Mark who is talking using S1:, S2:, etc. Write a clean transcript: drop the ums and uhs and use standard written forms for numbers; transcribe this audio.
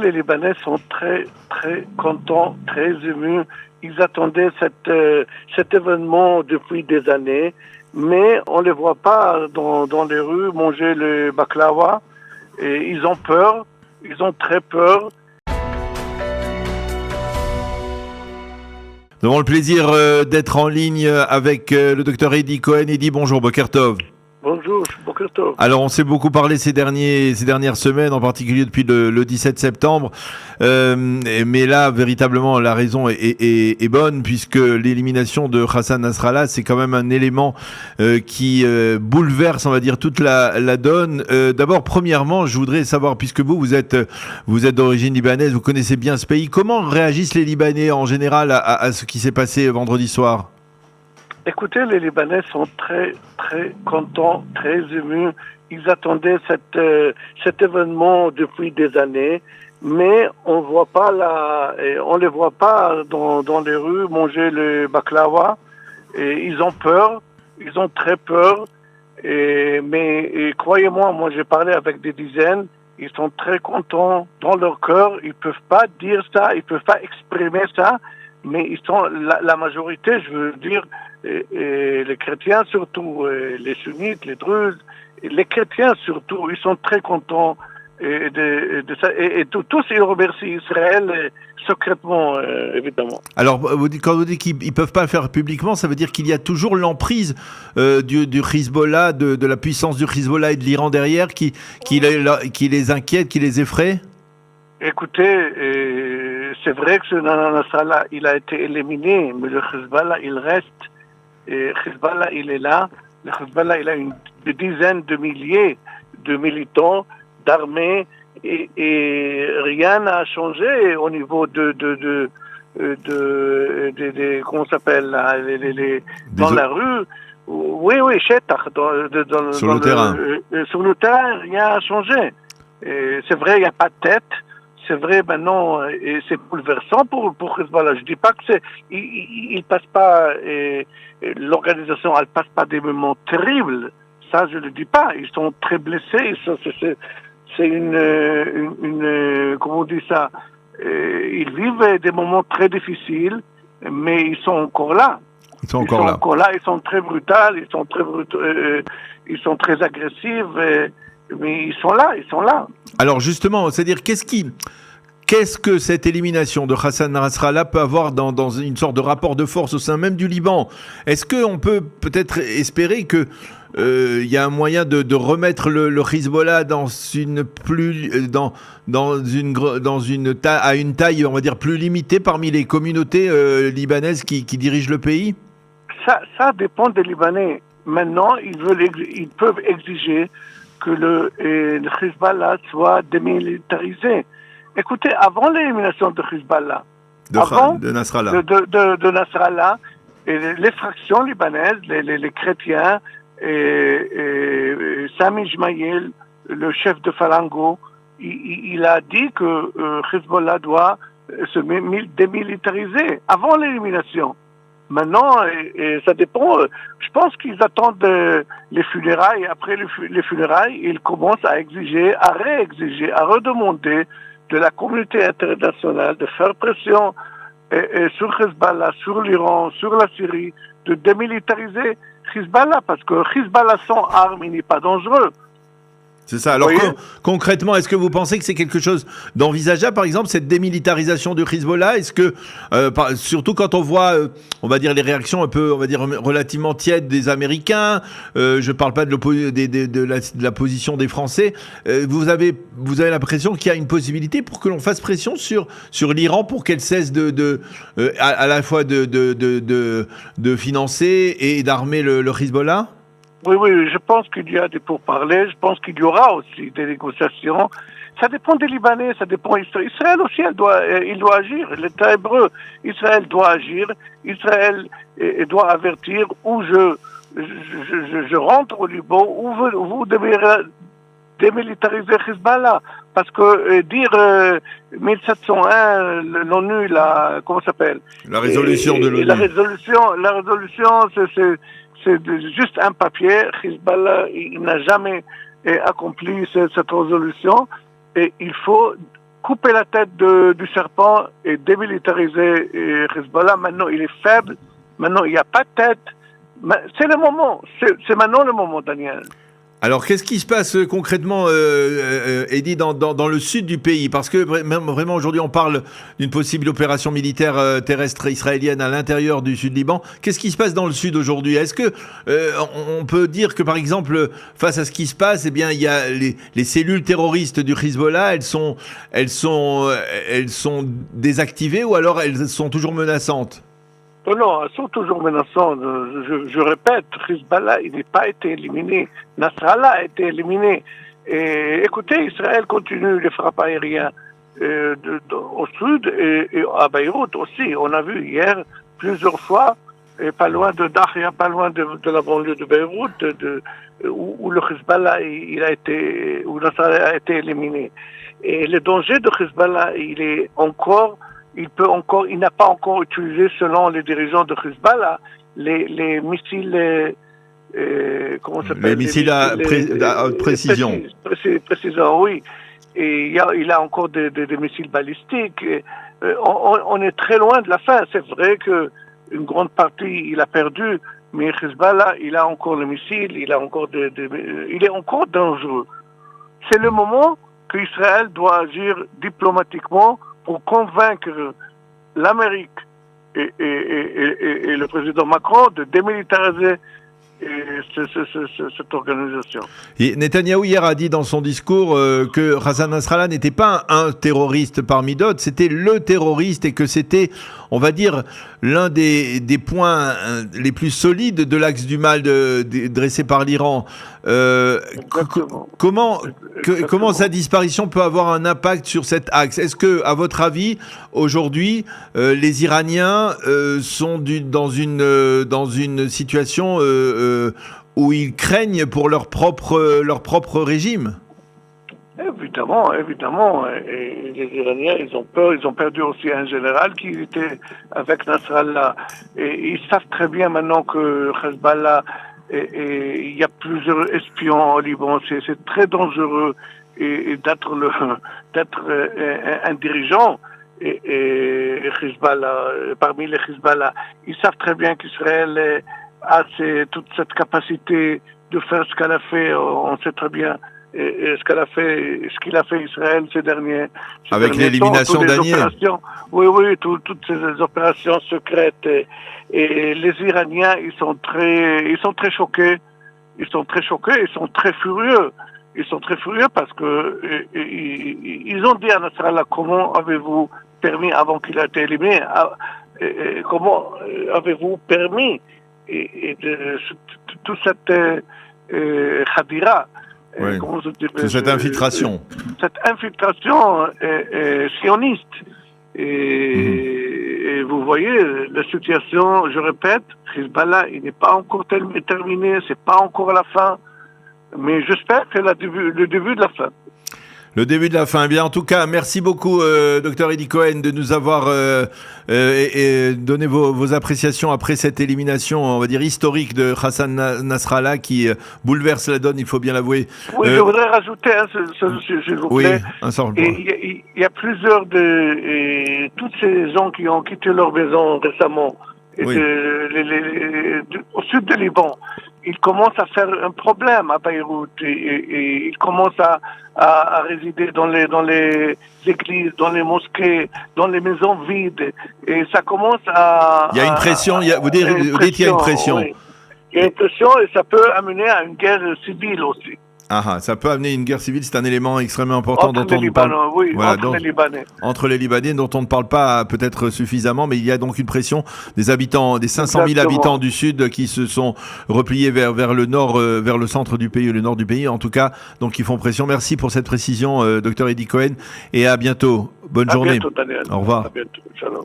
S1: Les Libanais sont très, très contents, très émus. Ils attendaient cet événement depuis des années, mais on ne les voit pas dans les rues manger le baklawa. Et ils ont peur, ils ont très peur.
S2: Nous avons le plaisir d'être en ligne avec le docteur Edi Cohen. Edi, bonjour, Boker Tov.
S1: Bonjour, Boker Tov.
S2: Alors, on s'est beaucoup parlé ces dernières semaines, en particulier depuis le 17 septembre. Mais là, véritablement, la raison est bonne, puisque l'élimination de Hassan Nasrallah, c'est quand même un élément qui bouleverse, on va dire, toute la donne. D'abord, premièrement, je voudrais savoir, puisque vous êtes d'origine libanaise, vous connaissez bien ce pays, comment réagissent les Libanais en général à ce qui s'est passé vendredi soir ?
S1: Écoutez, les Libanais sont très, très contents, très émus. Ils attendaient cet événement depuis des années, mais on les voit pas dans les rues manger le baklawa. Et ils ont peur, ils ont très peur. Mais croyez-moi, moi j'ai parlé avec des dizaines. Ils sont très contents dans leur cœur. Ils peuvent pas dire ça, ils peuvent pas exprimer ça, mais ils sont la majorité, je veux dire. Et les chrétiens surtout, les sunnites, les druzes, les chrétiens surtout, ils sont très contents de ça. Et tous ils remercient Israël secrètement, évidemment.
S2: Alors, quand vous dites qu'ils ne peuvent pas le faire publiquement, ça veut dire qu'il y a toujours l'emprise du Hezbollah, de la puissance du Hezbollah et de l'Iran derrière qui les inquiète, qui les effraie?
S1: Écoutez, c'est vrai que ce Nasrallah, il a été éliminé, mais le Hezbollah, il reste. Et Hezbollah, il est là. Le Hezbollah, il a des dizaines de milliers de militants, d'armées, et rien n'a changé au niveau de comment ça s'appelle dans la rue. Oui, Chetach,
S2: sur le terrain.
S1: Sur le terrain, rien n'a changé. C'est vrai, il n'y a pas de tête. C'est vrai, maintenant, et c'est bouleversant pour Hezbollah. Je dis pas que il passe pas, l'organisation, elle passe pas des moments terribles. Ça, je le dis pas. Ils sont très blessés. C'est comment on dit ça? Ils vivent des moments très difficiles, mais ils sont encore là. Ils sont encore là. Ils sont très brutals. Ils sont très agressifs. Mais ils sont là.
S2: Alors justement, c'est-à-dire qu'est-ce que cette élimination de Hassan Nasrallah peut avoir dans une sorte de rapport de force au sein même du Liban? Est-ce qu'on peut peut-être espérer que y a un moyen de remettre le Hezbollah à une taille, on va dire, plus limitée parmi les communautés libanaises qui dirigent le pays?
S1: Ça dépend des Libanais. Maintenant, ils peuvent exiger que le Hezbollah soit démilitarisé. Écoutez, avant l'élimination de Hezbollah,
S2: de Nasrallah,
S1: de Nasrallah, les fractions libanaises, les chrétiens, et Sami Jmaïel, le chef de Falango, il a dit que Hezbollah doit se démilitariser avant l'élimination. Maintenant, ça dépend. Je pense qu'ils attendent les funérailles. Après les funérailles, ils commencent à exiger, à réexiger, à redemander de la communauté internationale de faire pression sur Hezbollah, sur l'Iran, sur la Syrie, de démilitariser Hezbollah, parce que Hezbollah sans armes, il n'est pas dangereux.
S2: C'est ça. Alors concrètement, est-ce que vous pensez que c'est quelque chose d'envisageable, par exemple, cette démilitarisation du Hezbollah? Est-ce que, surtout quand on voit, on va dire, les réactions un peu, on va dire, relativement tièdes des Américains, je parle pas de la position des Français, vous avez l'impression qu'il y a une possibilité pour que l'on fasse pression sur l'Iran pour qu'elle cesse à la fois de financer et d'armer le Hezbollah?
S1: Oui, je pense qu'il y a des pourparlers, je pense qu'il y aura aussi des négociations. Ça dépend des Libanais, ça dépend Israël aussi, il doit agir. L'État hébreu, Israël doit agir. Israël doit avertir où je rentre au Liban, où vous devez démilitariser Hezbollah. Parce que dire 1701, l'ONU, comment ça s'appelle?
S2: La résolution de l'ONU.
S1: La résolution, c'est juste un papier. Hezbollah, il n'a jamais accompli cette résolution. Et il faut couper la tête du serpent et démilitariser Hezbollah. Maintenant, il est faible. Maintenant, il n'y a pas de tête. C'est le moment. C'est maintenant le moment, Daniel.
S2: Alors, qu'est-ce qui se passe concrètement, Eddy, dans le sud du pays? Parce que vraiment, aujourd'hui, on parle d'une possible opération militaire terrestre israélienne à l'intérieur du sud Liban. Qu'est-ce qui se passe dans le sud aujourd'hui? Est-ce que on peut dire que, par exemple, face à ce qui se passe, eh bien, il y a les cellules terroristes du Hezbollah, elles sont désactivées ou alors elles sont toujours menaçantes?
S1: Non, elles sont toujours menaçantes. Je répète, Hezbollah, il n'est pas été éliminé. Nasrallah a été éliminé. Et écoutez, Israël continue les frappes aériennes au sud et à Beyrouth aussi. On a vu hier plusieurs fois, pas loin de Dahia, pas loin de la banlieue de Beyrouth, où le Hezbollah où Nasrallah a été éliminé. Et le danger de Hezbollah, il n'a pas encore utilisé, selon les dirigeants de Hezbollah, les missiles, comment ça s'appelle?
S2: Les missiles à précision.
S1: Précision, oui. Et il a encore des missiles balistiques. On est très loin de la fin. C'est vrai que une grande partie, il a perdu, mais Hezbollah, il a encore le missile, il est encore dangereux. C'est le moment qu'Israël doit agir diplomatiquement pour convaincre l'Amérique et le président Macron de démilitariser cette organisation.
S2: Et Netanyahou hier a dit dans son discours que Hassan Nasrallah n'était pas un terroriste parmi d'autres, c'était le terroriste et que c'était, on va dire, l'un des points les plus solides de l'axe du mal dressé par l'Iran. Comment sa disparition peut avoir un impact sur cet axe? Est-ce que, à votre avis, aujourd'hui, les Iraniens sont dans une situation où ils craignent pour leur propre régime?
S1: Évidemment. Et les Iraniens, ils ont peur. Ils ont perdu aussi un général qui était avec Nasrallah. Et ils savent très bien maintenant que Hezbollah, il y a plusieurs espions au Liban. C'est très dangereux d'être un dirigeant. Et Hezbollah, parmi les Hezbollah, ils savent très bien qu'Israël a toute cette capacité de faire ce qu'elle a fait. On sait très bien ce qu'il a fait Israël ces derniers
S2: avec l'élimination d'Aniel.
S1: Oui, toutes ces opérations secrètes. Et les Iraniens, ils sont très choqués. Ils sont très furieux. Ils sont très furieux parce que ils ont dit à Nasrallah, comment avez-vous permis, avant qu'il ait été éliminé, comment avez-vous permis toute cette khadira,
S2: cette infiltration.
S1: Cette infiltration sioniste. Et vous voyez, la situation, je répète, Hezbollah, il n'est pas encore terminé, c'est pas encore la fin, mais j'espère que le début de la fin.
S2: Le début de la fin. Eh bien, en tout cas, merci beaucoup, Dr Eddy Cohen, de nous avoir donné vos appréciations après cette élimination, on va dire, historique de Hassan Nasrallah qui bouleverse la donne, il faut bien l'avouer.
S1: Oui, je voudrais rajouter, s'il vous plaît.
S2: Oui,
S1: il y a plusieurs toutes ces gens qui ont quitté leur maison récemment, au sud de Liban. Ils commencent à faire un problème à Beyrouth et ils commencent à résider dans les églises, dans les mosquées, dans les maisons vides. Et ça commence à...
S2: Il y a une pression, vous dites qu'il y a une pression.
S1: Oui. Il y a une pression et ça peut amener à une guerre civile aussi.
S2: Ça peut amener une guerre civile, c'est un élément extrêmement important
S1: entre les Libanais,
S2: entre les Libanais, dont on ne parle pas peut-être suffisamment, mais il y a donc une pression des habitants, des 500 000 habitants du Sud qui se sont repliés vers le nord, vers le centre du pays, le nord du pays, en tout cas, donc ils font pression. Merci pour cette précision, Dr Eddy Cohen, et à bientôt. Bonne journée.
S1: À bientôt, Daniel.
S2: Au revoir.
S1: À bientôt. Shalom.